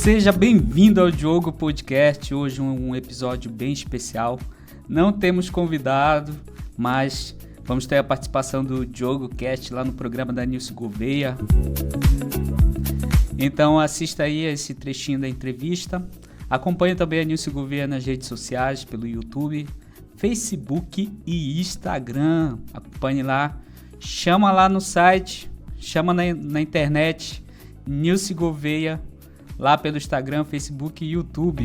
Seja bem-vindo ao Diogo Podcast. Hoje um episódio bem especial. Não temos convidado, mas vamos ter a participação do Diogo Cast lá no programa da Nilce Gouveia. Então assista aí esse trechinho da entrevista. Acompanhe também a Nilce Gouveia nas redes sociais, pelo YouTube, Facebook e Instagram. Acompanhe lá. Chama lá no site, chama na internet, Nilce Gouveia, lá pelo Instagram, Facebook e YouTube.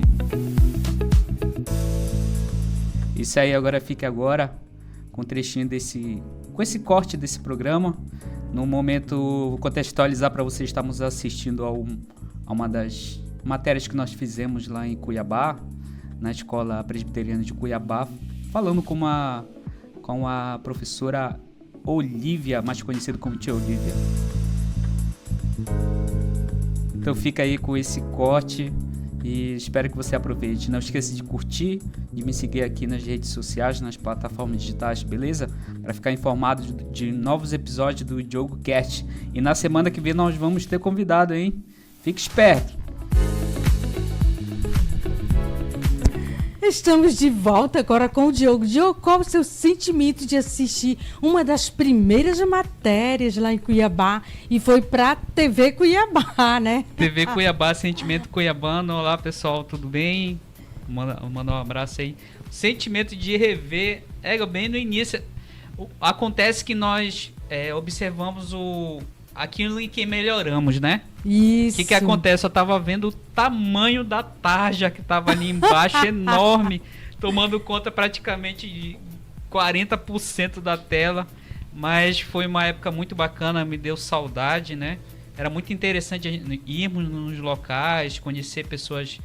Isso aí, agora fique agora com um trechinho com esse corte desse programa. No momento, vou contextualizar para vocês, estamos assistindo a uma das matérias que nós fizemos lá em Cuiabá, na Escola Presbiteriana de Cuiabá, falando com a professora Olívia, mais conhecida como Tia Olívia. Então fica aí com esse corte e espero que você aproveite. Não esqueça de curtir, de me seguir aqui nas redes sociais, nas plataformas digitais, beleza? Para ficar informado de novos episódios do Diogo Cast. E na semana que vem nós vamos ter convidado, hein? Fique esperto! Estamos de volta agora com o Diogo. Diogo, qual o seu sentimento de assistir uma das primeiras matérias lá em Cuiabá e foi para TV Cuiabá, né? TV Cuiabá, sentimento cuiabano. Olá, pessoal, tudo bem? Manda um abraço aí. Sentimento de rever, bem no início. Acontece que nós observamos aquilo em que melhoramos, né? Isso. O que acontece? Eu tava vendo o tamanho da tarja que tava ali embaixo, enorme, tomando conta praticamente de 40% da tela. Mas foi uma época muito bacana, me deu saudade, né? Era muito interessante irmos nos locais, conhecer pessoas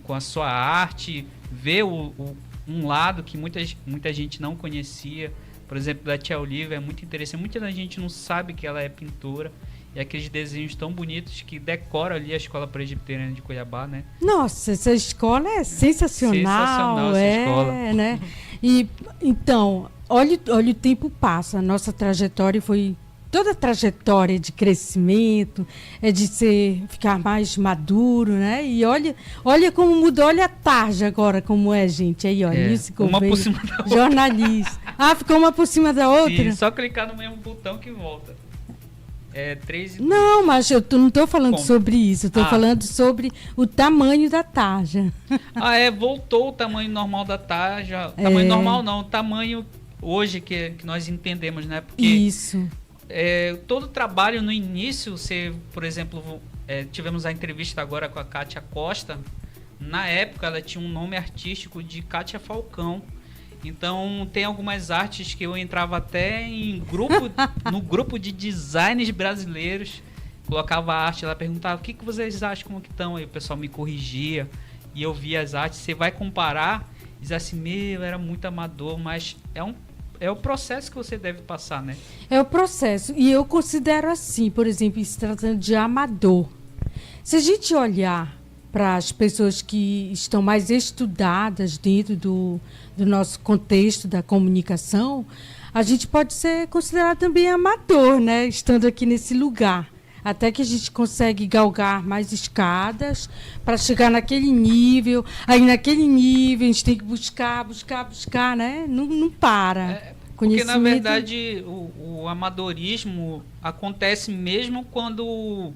com a sua arte, ver um lado que muita gente não conhecia. Por exemplo, da Tia Olívia, é muito interessante. Muita gente não sabe que ela é pintora. E aqueles desenhos tão bonitos que decoram ali a Escola Presbiteriana de Cuiabá, né? Nossa, essa escola é sensacional. Sensacional essa escola. Né? E, então, olha o tempo passa. A nossa trajetória foi... Toda a trajetória de crescimento, ficar mais maduro, né? E olha como mudou, olha a tarja agora, como é, gente. Aí, olha, Nilce Gouveia, uma por cima da outra. Jornalista. ficou uma por cima da outra? Sim, só clicar no mesmo botão que volta. 3 e 2. Não, mas eu não estou falando sobre isso. Eu estou falando sobre o tamanho da tarja. Voltou o tamanho normal da tarja. Tamanho normal não, o tamanho hoje que nós entendemos, né? Porque isso. Todo trabalho no início, por exemplo, tivemos a entrevista agora com a Kátia Costa. Na época ela tinha um nome artístico de Kátia Falcão. Então tem algumas artes que eu entrava até no grupo de designers brasileiros, colocava a arte lá, perguntava o que vocês acham, como que estão, aí o pessoal me corrigia e eu via as artes. Você vai comparar, diz assim, era muito amador, mas é o processo que você deve passar, né? É o processo, e eu considero assim, por exemplo, se tratando de amador. Se a gente olhar para as pessoas que estão mais estudadas dentro do nosso contexto da comunicação, a gente pode ser considerado também amador, né? Estando aqui nesse lugar. Até que a gente consegue galgar mais escadas para chegar naquele nível. Aí naquele nível a gente tem que buscar, né? Não para. Porque, na verdade, o amadorismo acontece mesmo quando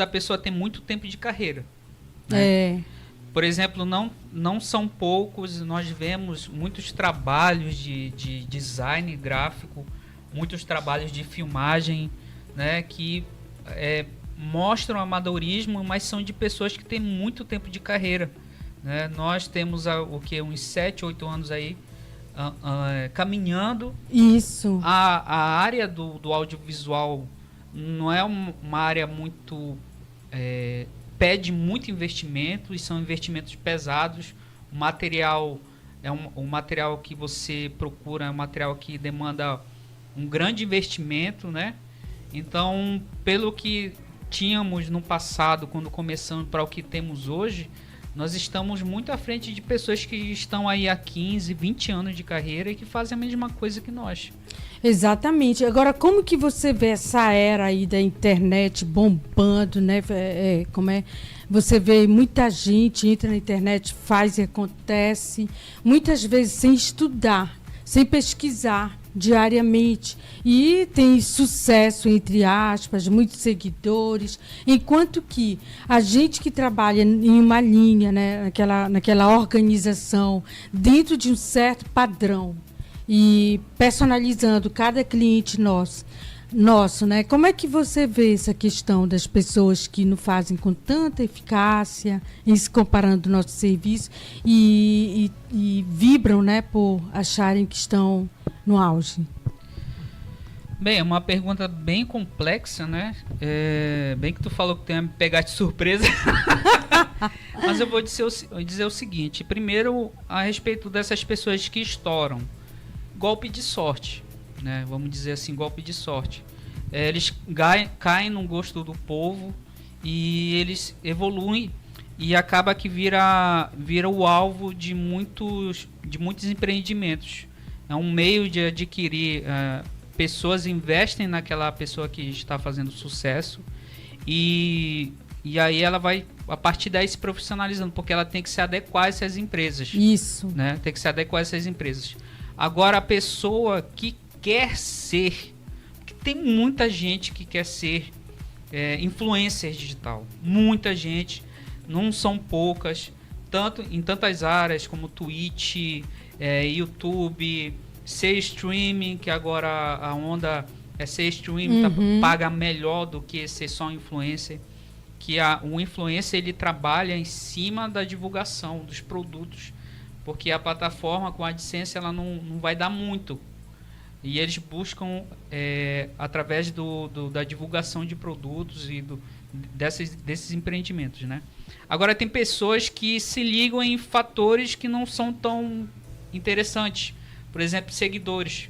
a pessoa tem muito tempo de carreira. Né? Por exemplo, não são poucos, nós vemos muitos trabalhos de design gráfico, muitos trabalhos de filmagem, né, que mostram amadorismo, mas são de pessoas que têm muito tempo de carreira. Né? Nós temos uns 7, 8 anos aí caminhando. Isso. A área do audiovisual não é uma área muito... pede muito investimento e são investimentos pesados. O material o material que você procura é um material que demanda um grande investimento, né? Então, pelo que tínhamos no passado, quando começamos, para o que temos hoje, nós estamos muito à frente de pessoas que estão aí há 15, 20 anos de carreira e que fazem a mesma coisa que nós. Exatamente. Agora, como que você vê essa era aí da internet bombando, né? Como é? Você vê muita gente entra na internet, faz e acontece, muitas vezes sem estudar, sem pesquisar diariamente. E tem sucesso, entre aspas, muitos seguidores, enquanto que a gente que trabalha em uma linha, né? naquela organização, dentro de um certo padrão, e personalizando cada cliente nosso, né? Como é que você vê essa questão das pessoas que não fazem com tanta eficácia em se comparando ao nosso serviço e vibram, né, por acharem que estão no auge? Bem, é uma pergunta bem complexa, né? Bem que tu falou que tem a me pegar de surpresa. Mas eu vou dizer o seguinte. Primeiro, a respeito dessas pessoas que estouram. Golpe de sorte, né? Vamos dizer assim, golpe de sorte. Eles caem no gosto do povo e eles evoluem e acaba que vira o alvo de muitos empreendimentos. É um meio de adquirir, pessoas investem naquela pessoa que está fazendo sucesso e aí ela vai, a partir daí, se profissionalizando, porque ela tem que se adequar a essas empresas. Isso. Né? Tem que se adequar a essas empresas. Agora, a pessoa que quer ser, porque tem muita gente que quer ser influencer digital, muita gente, não são poucas, tanto em tantas áreas como Twitch, YouTube, ser streaming, que agora a onda é ser streaming, paga melhor do que ser só influencer, que o influencer ele trabalha em cima da divulgação dos produtos, porque a plataforma com a AdSense ela não vai dar muito. E eles buscam, através da divulgação de produtos e desses empreendimentos, né? Agora, tem pessoas que se ligam em fatores que não são tão interessantes. Por exemplo, seguidores.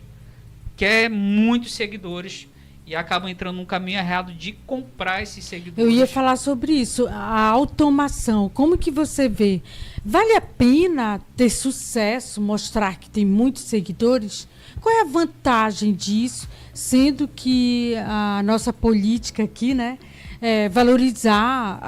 Quer muitos seguidores e acabam entrando num caminho errado de comprar esses seguidores. Eu ia falar sobre isso, a automação. Como que você vê? Vale a pena ter sucesso, mostrar que tem muitos seguidores? Qual é a vantagem disso, sendo que a nossa política aqui, né, valorizar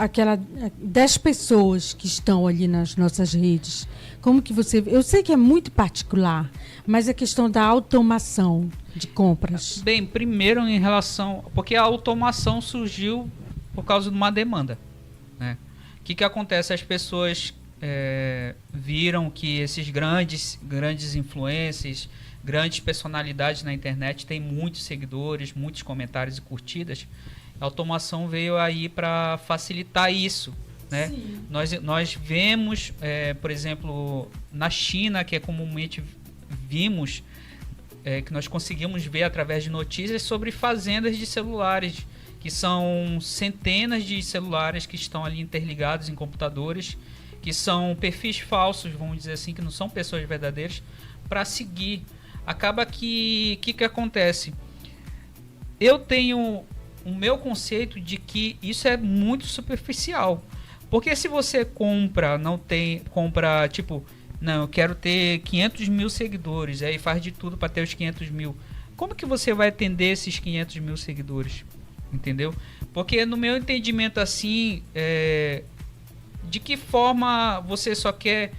10 pessoas que estão ali nas nossas redes? Como que você vê? Eu sei que é muito particular, mas a questão da automação de compras. Bem, primeiro em relação... Porque a automação surgiu por causa de uma demanda, né? O que acontece? As pessoas viram que esses grandes influencers, grandes personalidades na internet têm muitos seguidores, muitos comentários e curtidas. A automação veio aí para facilitar isso, né? Nós vemos, por exemplo, na China, que é comumente vimos, que nós conseguimos ver através de notícias sobre fazendas de celulares, que são centenas de celulares que estão ali interligados em computadores, que são perfis falsos, vamos dizer assim, que não são pessoas verdadeiras, para seguir. Acaba que acontece? Eu tenho o meu conceito de que isso é muito superficial. Porque se você compra, tipo, não, eu quero ter 500 mil seguidores, aí faz de tudo para ter os 500 mil. Como que você vai atender esses 500 mil seguidores? Entendeu? Porque no meu entendimento assim, de que forma você só quer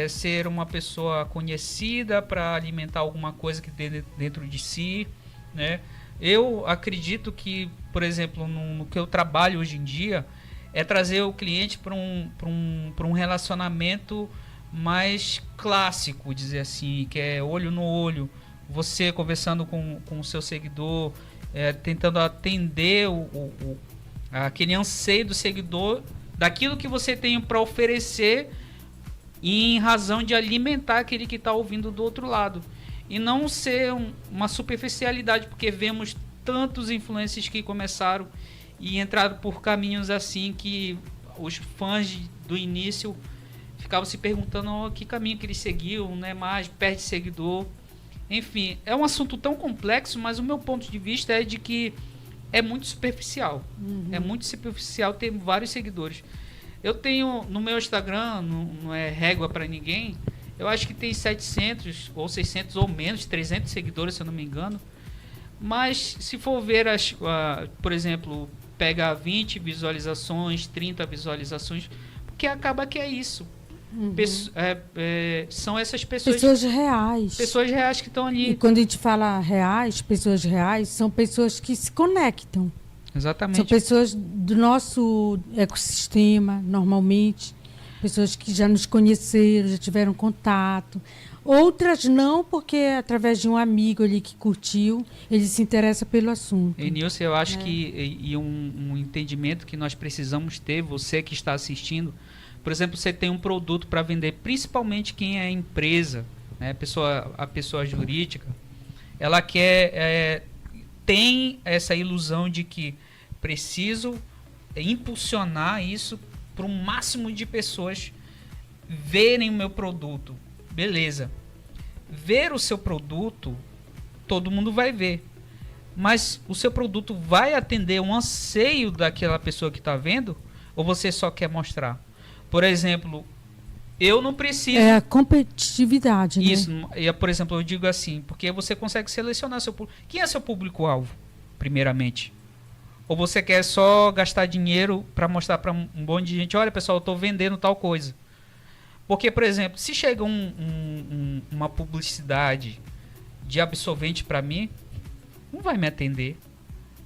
ser uma pessoa conhecida para alimentar alguma coisa que tem dentro de si, né? Eu acredito que, por exemplo, no que eu trabalho hoje em dia, é trazer o cliente para um relacionamento mais clássico, dizer assim, que é olho no olho, você conversando com o seu seguidor, tentando atender aquele anseio do seguidor, daquilo que você tem para oferecer, em razão de alimentar aquele que está ouvindo do outro lado. E não ser uma superficialidade, porque vemos tantos influencers que começaram e entraram por caminhos assim que os fãs do início ficavam se perguntando que caminho que ele seguiu, né? Mais perde seguidor. Enfim, é um assunto tão complexo, mas o meu ponto de vista é de que é muito superficial. É muito superficial ter vários seguidores. Eu tenho no meu Instagram, não é régua para ninguém, eu acho que tem 700 ou 600 ou menos, 300 seguidores, se eu não me engano. Mas se for ver, por exemplo, pega 20 visualizações, 30 visualizações, porque acaba que é isso. São essas pessoas... Pessoas reais. Pessoas reais que estão ali. E quando a gente fala reais, pessoas reais, são pessoas que se conectam. Exatamente. São pessoas do nosso ecossistema, normalmente. Pessoas que já nos conheceram, já tiveram contato. Outras não, porque através de um amigo ali que curtiu, ele se interessa pelo assunto. E Nilce, eu acho que um entendimento que nós precisamos ter, você que está assistindo, por exemplo, você tem um produto para vender, principalmente quem é empresa, né, a pessoa jurídica, ela tem essa ilusão de que preciso impulsionar isso para o máximo de pessoas verem o meu produto. Beleza. Ver o seu produto, todo mundo vai ver. Mas o seu produto vai atender um anseio daquela pessoa que está vendo? Ou você só quer mostrar? Por exemplo, eu não preciso... É a competitividade, né? Isso. Por exemplo, eu digo assim, porque você consegue selecionar seu público. Quem é seu público-alvo, primeiramente? Ou você quer só gastar dinheiro para mostrar para um monte de gente, olha pessoal, eu estou vendendo tal coisa. Porque, por exemplo, se chega uma publicidade de absorvente para mim, não vai me atender.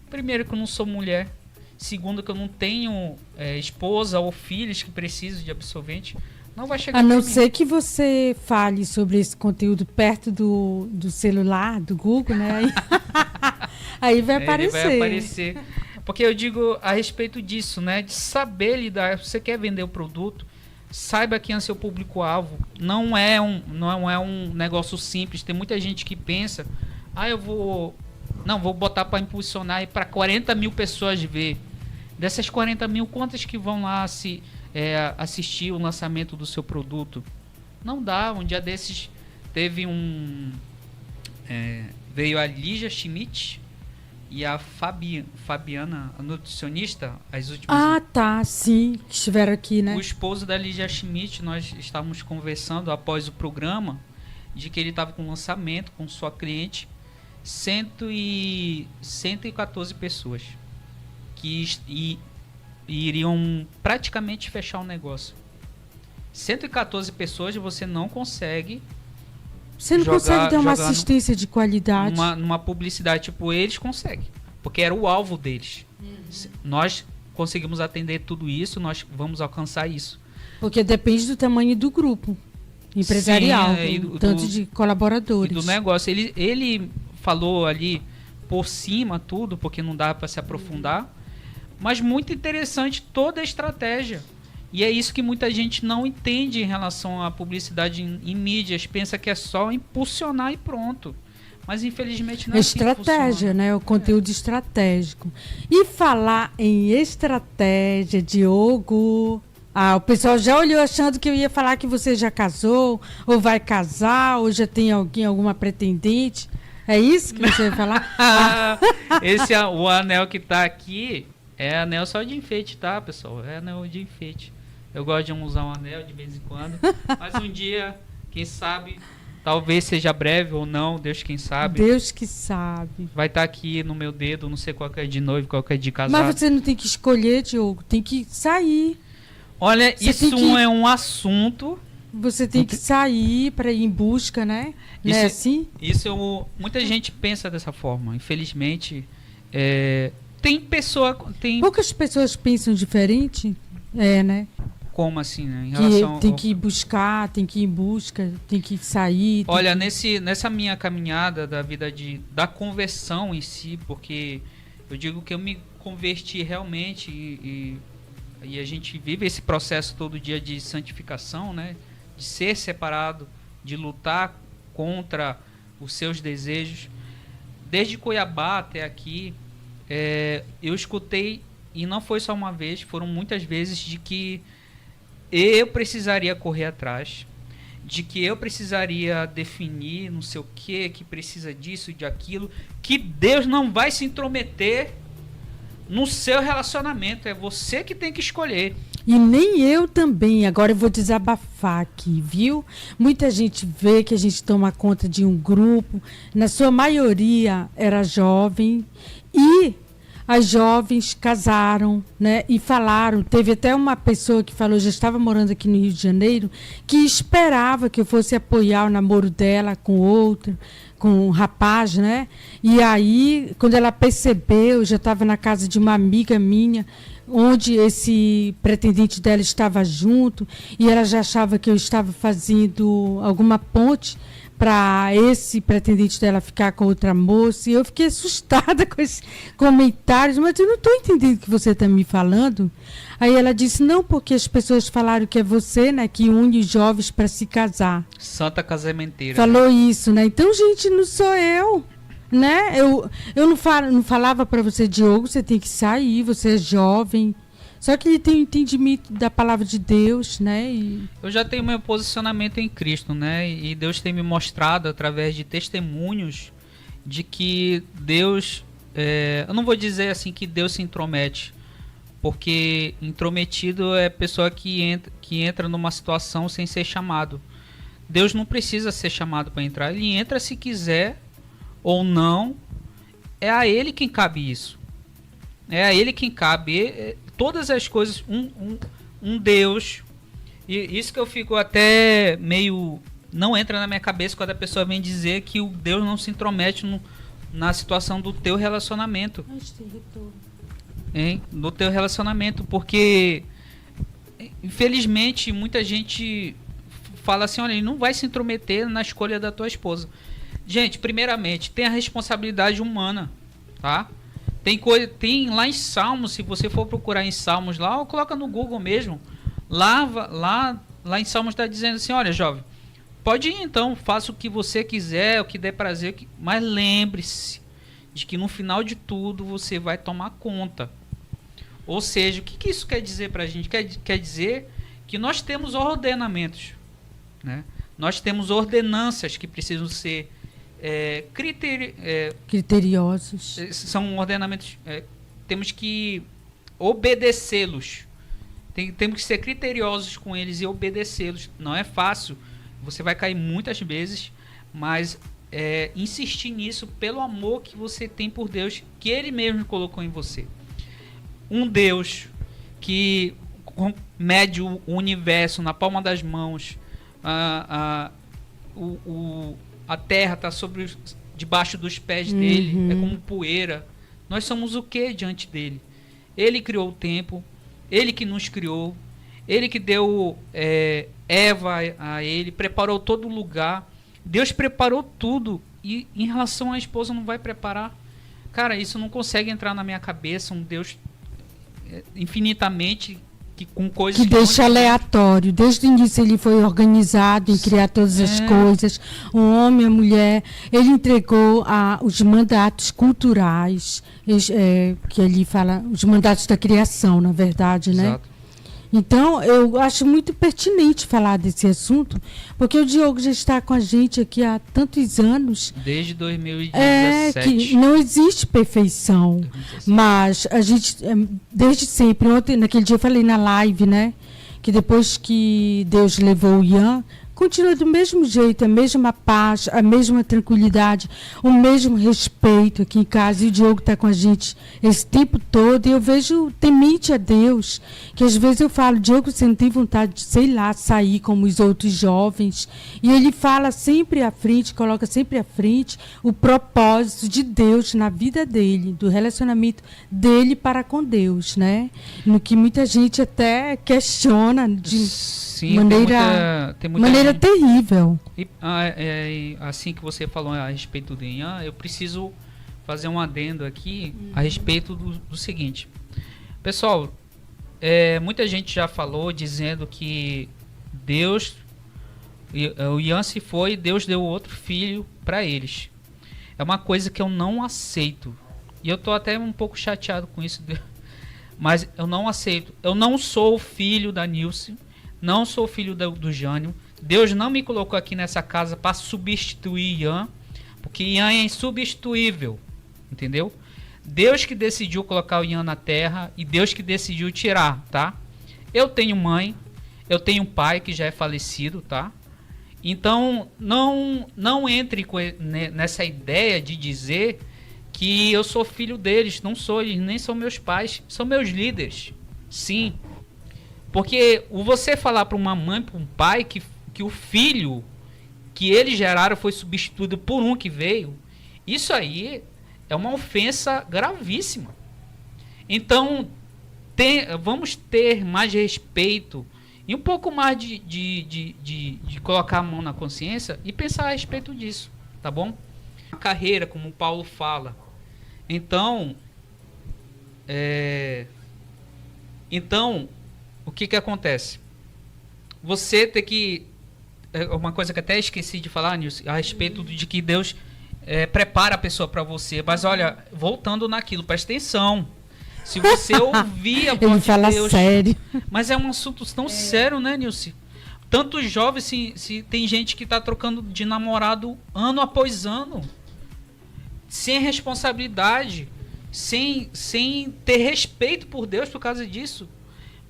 Primeiro que eu não sou mulher. Segundo que eu não tenho esposa ou filhos que precisam de absorvente. Não vai chegar. A não ser que você fale sobre esse conteúdo perto do celular, do Google, né? Aí vai aparecer. Ele vai aparecer. Porque eu digo a respeito disso, né? De saber lidar. Se você quer vender o produto, saiba quem é seu público-alvo. Não é um negócio simples. Tem muita gente que pensa, vou botar para impulsionar e para 40 mil pessoas ver. Dessas 40 mil, quantas que vão lá assistir o lançamento do seu produto? Não dá. Um dia desses teve veio a Lígia Schmidt e a Fabiana, a nutricionista, as últimas... Ah, tá, sim, que estiveram aqui, né? O esposo da Lígia Schmidt, nós estávamos conversando após o programa, de que ele estava com lançamento com sua cliente, 114 pessoas, que iriam praticamente fechar o negócio. 114 pessoas você não consegue... Você não consegue dar uma assistência de qualidade. Numa publicidade, tipo, eles conseguem. Porque era o alvo deles. Nós conseguimos atender tudo isso, nós vamos alcançar isso. Porque depende do tamanho do grupo empresarial, tanto de colaboradores. E do negócio. Ele falou ali por cima tudo, porque não dá para se aprofundar. Mas muito interessante toda a estratégia. E é isso que muita gente não entende em relação à publicidade em mídias. Pensa que é só impulsionar e pronto. Mas infelizmente não é assim. Estratégia, né? O conteúdo estratégico. E falar em estratégia, Diogo... o pessoal já olhou achando que eu ia falar que você já casou, ou vai casar, ou já tem alguma pretendente. É isso que você vai falar? O anel que tá aqui é anel só de enfeite, tá, pessoal? É anel de enfeite. Eu gosto de usar um anel de vez em quando. Mas um dia, quem sabe, talvez seja breve ou não, Deus quem sabe. Deus que sabe. Vai estar aqui no meu dedo, não sei qual que é de noivo, qual que é de casado. Mas você não tem que escolher, Diogo, tem que sair. Olha, isso é um assunto... Você tem que sair para ir em busca, né? Não é assim? Muita gente pensa dessa forma. Infelizmente, poucas pessoas pensam diferente, né? Como assim, né? Tem que buscar, tem que ir em busca, tem que sair. Olha, nessa minha caminhada da vida da conversão em si, porque eu digo que eu me converti realmente e a gente vive esse processo todo dia de santificação, né? De ser separado, de lutar contra os seus desejos. Desde Cuiabá até aqui, eu escutei, e não foi só uma vez, foram muitas vezes, de que eu precisaria correr atrás, de que eu precisaria definir não sei o que precisa disso, de aquilo, que Deus não vai se intrometer no seu relacionamento, é você que tem que escolher. E nem eu também. Agora eu vou desabafar aqui, viu? Muita gente vê que a gente toma conta de um grupo. Na sua maioria era jovem. E as jovens casaram, né? E falaram. Teve até uma pessoa que falou, já estava morando aqui no Rio de Janeiro, que esperava que eu fosse apoiar o namoro dela com outro, com um rapaz, né? E aí, quando ela percebeu, já estava na casa de uma amiga minha, onde esse pretendente dela estava junto, e ela já achava que eu estava fazendo alguma ponte para esse pretendente dela ficar com outra moça, e eu fiquei assustada com esses comentários, mas eu não estou entendendo o que você está me falando. Aí ela disse, não, porque as pessoas falaram que é você, né, que une os jovens para se casar. Santa casamenteira. Falou, né? Isso, né? Então, gente, não sou eu, né? Eu não falava para você, Diogo, você tem que sair, você é jovem. Só que ele tem o entendimento da palavra de Deus, né? Eu já tenho meu posicionamento em Cristo, né? E Deus tem me mostrado através de testemunhos de que Deus... eu não vou dizer assim que Deus se intromete, porque intrometido é pessoa que entra numa situação sem ser chamado. Deus não precisa ser chamado para entrar. Ele entra se quiser ou não. É a Ele quem cabe isso. É a Ele quem cabe. Todas as coisas, um Deus, e isso que eu fico até meio, não entra na minha cabeça quando a pessoa vem dizer que o Deus não se intromete na situação do teu relacionamento, do teu relacionamento, porque infelizmente muita gente fala assim, olha, ele não vai se intrometer na escolha da tua esposa. Gente, primeiramente, tem a responsabilidade humana, tá? Tem lá em Salmos, se você for procurar em Salmos lá, ou coloca no Google mesmo, lá em Salmos está dizendo assim, olha, jovem, pode ir então, faça o que você quiser, o que der prazer, mas lembre-se de que no final de tudo você vai tomar conta. Ou seja, o que isso quer dizer para a gente? Quer dizer que nós temos ordenamentos, né? Nós temos ordenanças que precisam ser criteriosos. São ordenamentos, temos que obedecê-los, temos que ser criteriosos com eles e obedecê-los. Não é fácil, você vai cair muitas vezes, mas insistir nisso pelo amor que você tem por Deus, que Ele mesmo colocou em você. Um Deus que mede o universo na palma das mãos, a terra está debaixo dos pés dele, é como poeira. Nós somos o que diante dele? Ele criou o tempo, ele que nos criou, ele que deu Eva a ele, preparou todo o lugar. Deus preparou tudo, e em relação à esposa não vai preparar? Cara, isso não consegue entrar na minha cabeça, um Deus infinitamente... com coisas que deixa aleatório. Desde o início ele foi organizado em criar todas as coisas, o homem, a mulher. Ele entregou os mandatos culturais, que ele fala, os mandatos da criação, na verdade, né? Exato. Então, eu acho muito pertinente falar desse assunto, porque o Diogo já está com a gente aqui há tantos anos. Desde 2017. Que não existe perfeição, 2017. Mas a gente, desde sempre, ontem, naquele dia eu falei na live, né, que depois que Deus levou o Ian, continua do mesmo jeito, a mesma paz, a mesma tranquilidade, o mesmo respeito aqui em casa. E o Diogo está com a gente esse tempo todo. E eu vejo temente a Deus, que às vezes eu falo, Diogo, você não tem vontade de, sei lá, sair como os outros jovens. E ele fala sempre à frente, coloca sempre à frente o propósito de Deus na vida dele, do relacionamento dele para com Deus, né? No que muita gente até questiona de maneira terrível. E, assim que você falou a respeito do Ian, eu preciso fazer um adendo aqui a respeito do seguinte. Pessoal, muita gente já falou dizendo que o Ian se foi e Deus deu outro filho para eles. É uma coisa que eu não aceito. E eu tô até um pouco chateado com isso. Mas eu não aceito. Eu não sou filho da Nilce. Não sou filho do Jânio. Deus não me colocou aqui nessa casa para substituir Ian, porque Ian é insubstituível, entendeu? Deus que decidiu colocar o Ian na terra e Deus que decidiu tirar, tá? Eu tenho mãe, eu tenho pai que já é falecido, tá? Então, não entre nessa ideia de dizer que eu sou filho deles. Não sou, eles nem são meus pais, são meus líderes. Sim. Porque você falar para uma mãe, para um pai, que o filho que eles geraram foi substituído por um que veio, isso aí é uma ofensa gravíssima. Então, vamos ter mais respeito e um pouco mais de colocar a mão na consciência e pensar a respeito disso, tá bom? A carreira, como o Paulo fala. Então, o que acontece? Você tem que... Uma coisa que até esqueci de falar, Nilson, a respeito de que Deus prepara a pessoa para você. Mas olha, voltando naquilo, presta atenção. Se você ouvir a voz de Deus... sério. Mas é um assunto tão sério, né, Nilce? Tantos jovens, se tem gente que está trocando de namorado ano após ano. Sem responsabilidade. Sem ter respeito por Deus por causa disso.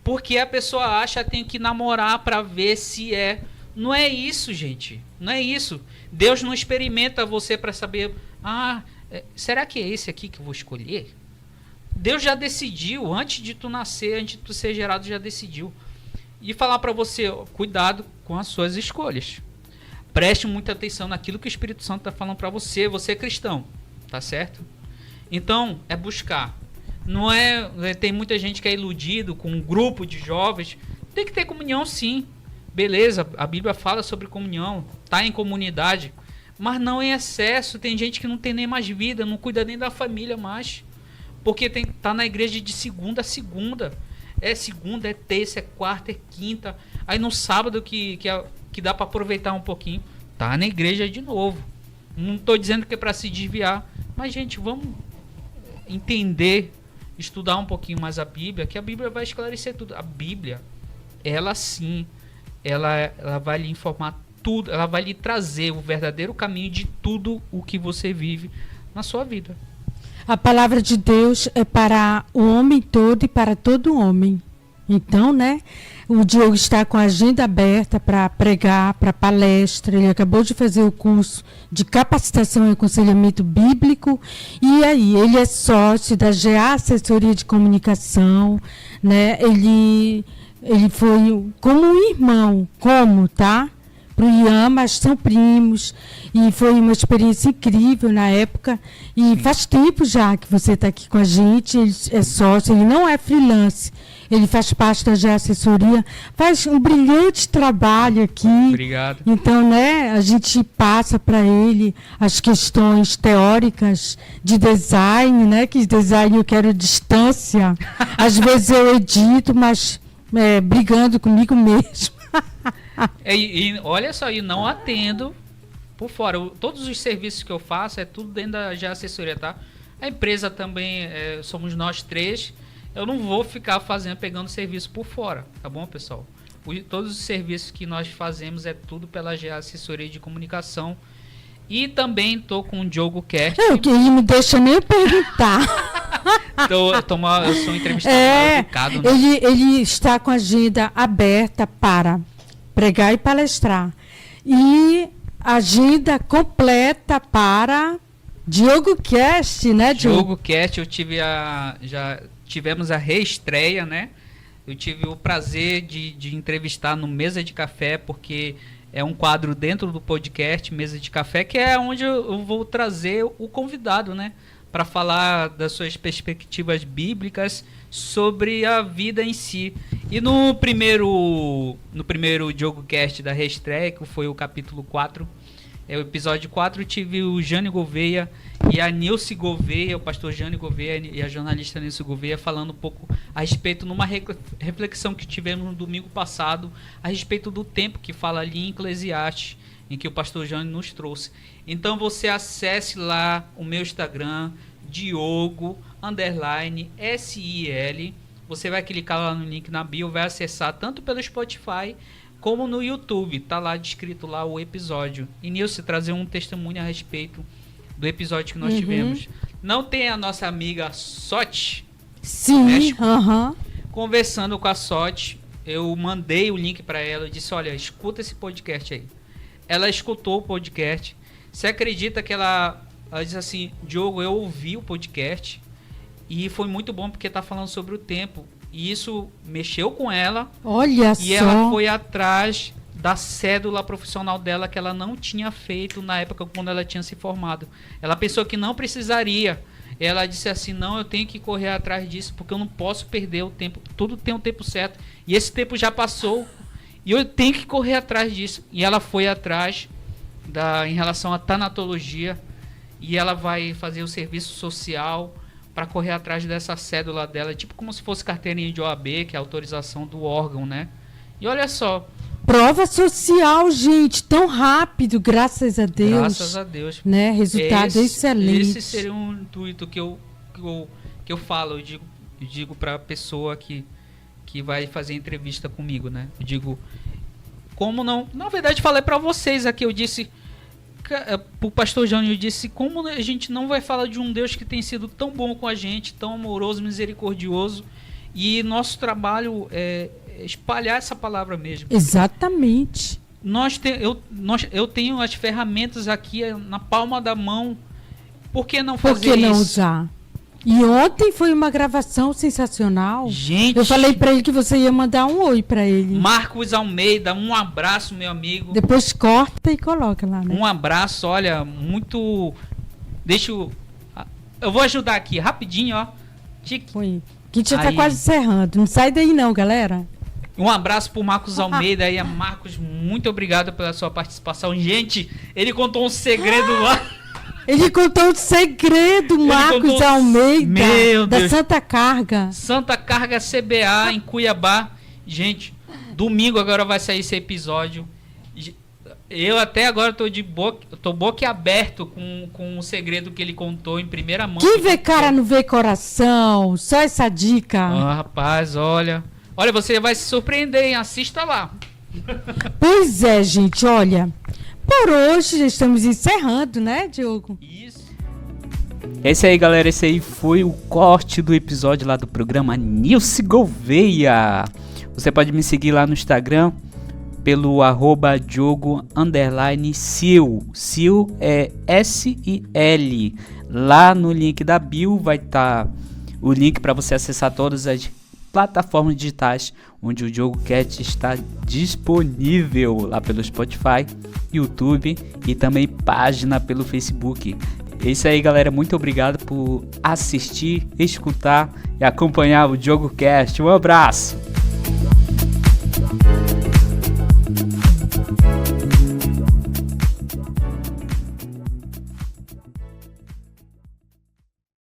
Porque a pessoa acha que tem que namorar para ver se é... Não é isso, gente. Não é isso. Deus não experimenta você para saber... será que é esse aqui que eu vou escolher? Deus já decidiu, antes de tu nascer, antes de tu ser gerado, já decidiu. E falar para você, cuidado com as suas escolhas. Preste muita atenção naquilo que o Espírito Santo está falando para você. Você é cristão, tá certo? Então, é buscar. Não tem muita gente que é iludido com um grupo de jovens. Tem que ter comunhão, sim. Beleza, a Bíblia fala sobre comunhão, tá em comunidade. Mas não em excesso. Tem gente que não tem nem mais vida, não cuida nem da família mais. Porque tá na igreja de segunda a segunda. É segunda, é terça, é quarta, é quinta. Aí no sábado que dá para aproveitar um pouquinho, tá na igreja de novo. Não tô dizendo que é para se desviar. Mas, gente, vamos entender, estudar um pouquinho mais a Bíblia, que a Bíblia vai esclarecer tudo. A Bíblia, ela sim, ela vai lhe informar tudo. Ela vai lhe trazer o verdadeiro caminho de tudo o que você vive na sua vida. A palavra de Deus é para o homem todo e para todo homem. Então, né, o Diogo está com a agenda aberta para pregar, para palestra. Ele acabou de fazer o curso de capacitação e aconselhamento bíblico. E aí, ele é sócio da GA Assessoria de Comunicação, né? Ele foi como um irmão, tá? Para o Ian, mas são primos, e foi uma experiência incrível na época, e faz tempo já que você está aqui com a gente, ele é sócio, ele não é freelance, ele faz parte da GA Assessoria, faz um brilhante trabalho aqui. Obrigado. Então, né, a gente passa para ele as questões teóricas de design, né, que design eu quero distância, às vezes eu edito, mas brigando comigo mesmo. E olha só, e não atendo por fora. Todos os serviços que eu faço é tudo dentro da GA Assessoria, tá? A empresa também, somos nós três. Eu não vou ficar pegando serviço por fora, tá bom, pessoal? Todos os serviços que nós fazemos é tudo pela GA Assessoria de Comunicação. E também tô com o Diogo Cast. Que ele não deixa nem perguntar. Eu sou um entrevistador educado, né? Ele está com a agenda aberta para pregar e palestrar. E agenda completa para Diogo Cast, né, Diogo? Diogo Cast, já tivemos a reestreia, né? Eu tive o prazer de entrevistar no Mesa de Café, porque é um quadro dentro do podcast Mesa de Café, que é onde eu vou trazer o convidado, né? Para falar das suas perspectivas bíblicas sobre a vida em si. E no primeiro Diogo Cast da reestreia, que foi o capítulo 4, o episódio 4, tive o Jânio Gouveia e a Nilce Gouveia, o pastor Jânio Gouveia e a jornalista Nilce Gouveia, falando um pouco a respeito, numa reflexão que tivemos no domingo passado, a respeito do tempo que fala ali em Eclesiastes, em que o pastor Jânio nos trouxe. Então você acesse lá o meu Instagram, Diogo_SIL. Você vai clicar lá no link na bio, vai acessar tanto pelo Spotify como no YouTube. Tá lá descrito lá o episódio. E Nilce, trazer um testemunho a respeito do episódio que nós tivemos. Não tem a nossa amiga Sote? Sim, México, conversando com a Sote. eu mandei o link para ela e disse, olha, escuta esse podcast aí. Ela escutou o podcast. Você acredita que ela disse assim, Diogo, eu ouvi o podcast e foi muito bom porque tá falando sobre o tempo. E isso mexeu com ela. Olha e só. ela foi atrás da cédula profissional dela que ela não tinha feito na época quando ela tinha se formado. Ela pensou que não precisaria. Ela disse assim, não, eu tenho que correr atrás disso porque eu não posso perder o tempo. Tudo tem um tempo certo. E esse tempo já passou. E eu tenho que correr atrás disso. E ela foi atrás em relação à tanatologia. E ela vai fazer o serviço social para correr atrás dessa cédula dela. Tipo como se fosse carteirinha de OAB, que é a autorização do órgão, né? E olha só. Prova social, gente, tão rápido, graças a Deus. Graças a Deus. Né? Resultado excelente. Esse seria um intuito que eu falo. Eu digo para a pessoa que vai fazer entrevista comigo, né? Eu digo, como não... Na verdade, falei para vocês aqui, eu disse... Pro pastor Jânio, eu disse, como a gente não vai falar de um Deus que tem sido tão bom com a gente, tão amoroso, misericordioso, e nosso trabalho é espalhar essa palavra mesmo. Exatamente. Eu tenho as ferramentas aqui na palma da mão. Por que não fazer isso? Por que não usar? E ontem foi uma gravação sensacional. Gente, eu falei pra ele que você ia mandar um oi pra ele. Marcos Almeida, um abraço, meu amigo. Depois corta e coloca lá, né? Um abraço, olha, muito... Eu vou ajudar aqui, rapidinho, ó. Foi. Que já tá quase encerrando. Não sai daí não, galera. Um abraço pro Marcos Almeida aí. Marcos, muito obrigado pela sua participação. Gente, ele contou um segredo lá. Ele contou um segredo, Marcos Almeida, meu da Deus. Santa Carga. Santa Carga CBA, em Cuiabá. Gente, domingo agora vai sair esse episódio. Eu até agora tô boquiaberto com o segredo que ele contou em primeira mão. Quem vê cara não vê coração, só essa dica. Ah, rapaz, olha, você vai se surpreender, hein? Assista lá. Pois é, gente, olha... Por hoje já estamos encerrando, né, Diogo? Isso. É isso aí, galera. Esse aí foi o corte do episódio lá do programa Nilce Gouveia. Você pode me seguir lá no Instagram pelo @Diogo_Sil. Sil é S-I-L. Lá no link da bio vai estar o link para você acessar todas as plataformas digitais onde o Diogo Cat está disponível, lá pelo Spotify, YouTube e também página pelo Facebook. É isso aí, galera, muito obrigado por assistir, escutar e acompanhar o Diogo Cast. Um abraço!